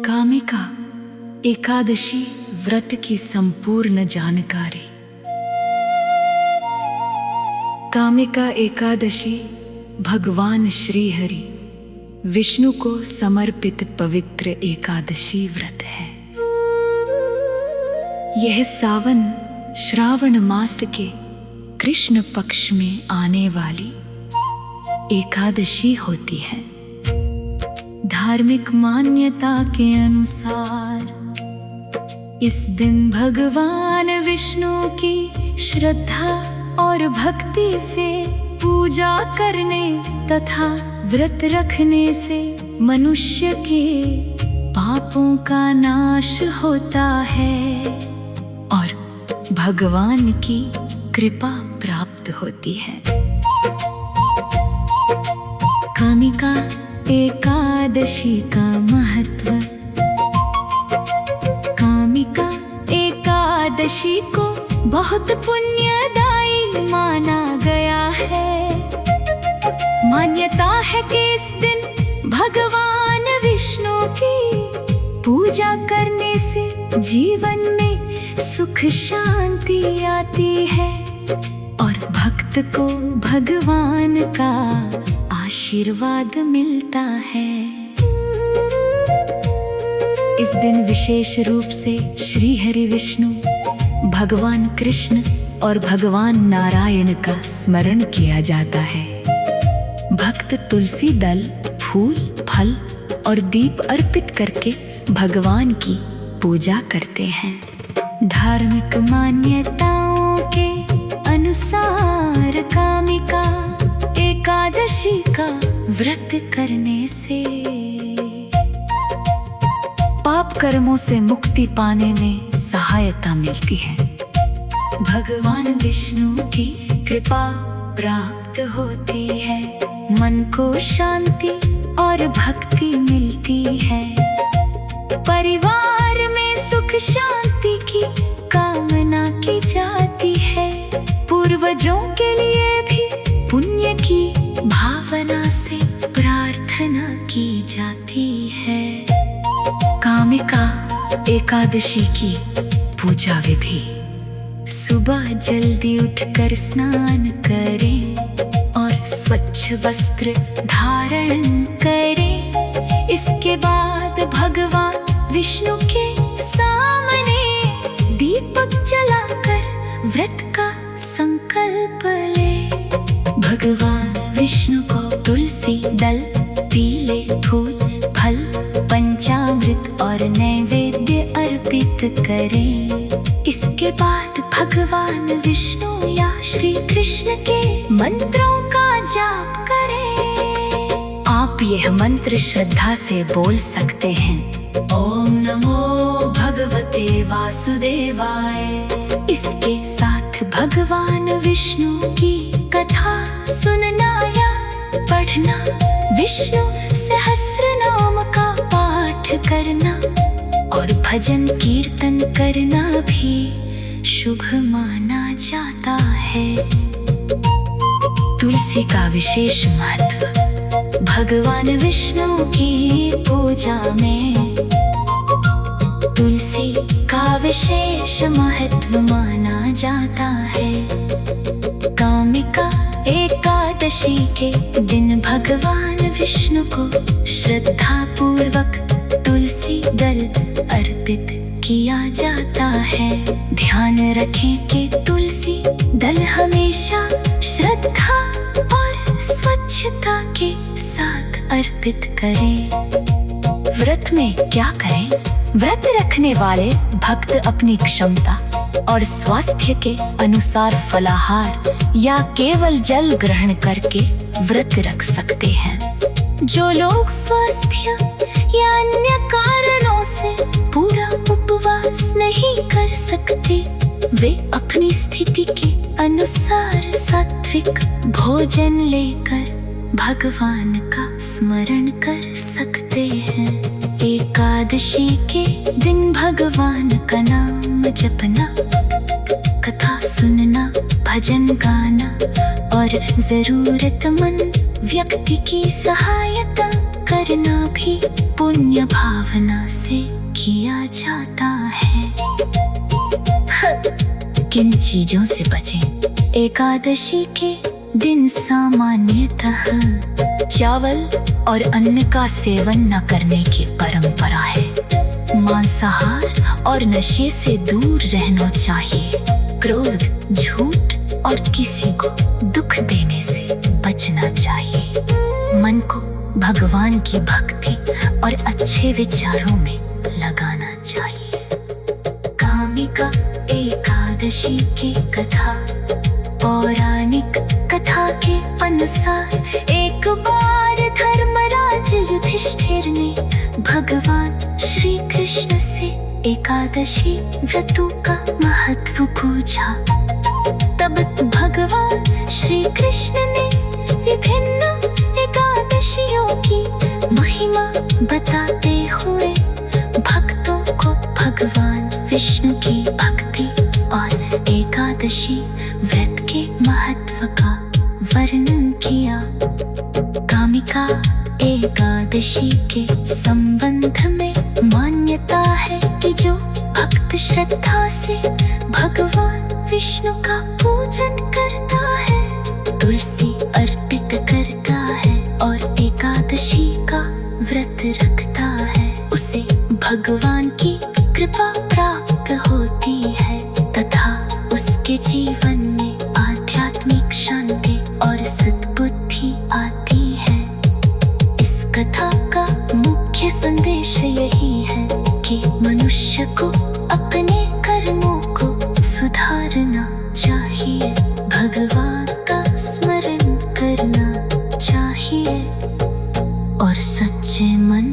कामिका एकादशी व्रत की संपूर्ण जानकारी। कामिका एकादशी भगवान श्री हरि विष्णु को समर्पित पवित्र एकादशी व्रत है। यह सावन श्रावण मास के कृष्ण पक्ष में आने वाली एकादशी होती है। धार्मिक मान्यता के अनुसार इस दिन भगवान विष्णु की श्रद्धा और भक्ति से पूजा करने तथा व्रत रखने से मनुष्य के पापों का नाश होता है और भगवान की कृपा प्राप्त होती है। कामिका एकादशी का महत्व। कामिका एकादशी को बहुत पुण्यदायी माना गया है। मान्यता है कि इस दिन भगवान विष्णु की पूजा करने से जीवन में सुख शांति आती है और भक्त को भगवान का आशीर्वाद मिलता है। इस दिन विशेष रूप से श्री हरि विष्णु, भगवान कृष्ण और भगवान नारायण का स्मरण किया जाता है। भक्त तुलसी दल, फूल, फल और दीप अर्पित करके भगवान की पूजा करते हैं। धार्मिक मान्यताओं के अनुसार कामिका एकादशी का व्रत करने से पाप कर्मों से मुक्ति पाने में सहायता मिलती है। भगवान विष्णु की कृपा प्राप्त होती है। मन को शांति और भक्ति मिलती है। परिवार में सुख शांति की कामना की जाती है। पूर्वजों के लिए भी पुण्य की भावना से प्रार्थना की जाती है। कामिका एकादशी की पूजा विधि। सुबह जल्दी उठकर स्नान करें और स्वच्छ वस्त्र धारण करें। इसके बाद भगवान विष्णु के सामने दीपक जलाकर व्रत का संकल्प ले। भगवान विष्णु को तुलसी दल, पीले फूल, फल, पंचामृत और नैवेद्य अर्पित करें। इसके बाद भगवान विष्णु या श्री कृष्ण के मंत्रों का जाप करें। आप यह मंत्र श्रद्धा से बोल सकते हैं। ओम नमो भगवते वासुदेवाय। इसके साथ भगवान विष्णु की कथा सुनना या पढ़ना, विष्णु सहस्रनाम का पाठ करना और भजन कीर्तन करना भी शुभ माना जाता है। तुलसी का विशेष महत्व। भगवान विष्णु की पूजा में तुलसी का विशेष महत्व माना जाता है। कामिका एकादशी के दिन भगवान विष्णु को श्रद्धा पूर्वक तुलसी दल अर्पित किया जाता है। ध्यान रखें कि तुलसी दल हमेशा श्रद्धा और स्वच्छता के साथ अर्पित करें। व्रत में क्या करें? व्रत रखने वाले भक्त अपनी क्षमता और स्वास्थ्य के अनुसार फलाहार या केवल जल ग्रहण करके व्रत रख सकते हैं। जो लोग स्वास्थ्य या अन्य कारणों से पूरा उपवास नहीं कर सकते, वे अपनी स्थिति के अनुसार सात्विक भोजन लेकर भगवान का स्मरण कर सकते हैं। एकादशी के दिन भगवान का नाम जपना, कथा सुनना, भजन गाना और जरूरतमंद व्यक्ति की सहायता करना भी पुण्य भावना से किया जाता है। किन चीजों से बचें? एकादशी के दिन सामान्यतः चावल और अन्न का सेवन न करने की परंपरा है। मांसाहार और नशे से दूर रहना चाहिए। क्रोध, झूठ और किसी को दुख देने से बचना चाहिए। मन को भगवान की भक्ति और अच्छे विचारों में लगाना चाहिए। कामिका एकादशी की कथा। पौराणिक कथा के अनुसार एक बार धर्मराज युधिष्ठिर ने भगवान श्री कृष्ण से एकादशी व्रतों का महत्व पूछा। तब भगवान श्री कृष्ण ने विभिन्न एकादशियों की महिमा बताते हुए भक्तों को भगवान विष्णु की भक्ति और एकादशी व्रत के महत्व का वर्णन किया। कामिका एकादशी के संबंध में मान्यता है कि जो भक्त श्रद्धा से भगवान विष्णु का पूजन करता है, तुलसी अर्पित करता है और एकादशी का व्रत रखता है, उसे भगवान की कृपा प्राप्त होती है तथा उसके जीवन में आध्यात्मिक शांति और सद्बुद्धि आती है। इस कथा का मुख्य संदेश यही है कि मनुष्य को अपने कर्मों को सुधारना चाहिए, भगवान का स्मरण करना चाहिए और सच्चे मन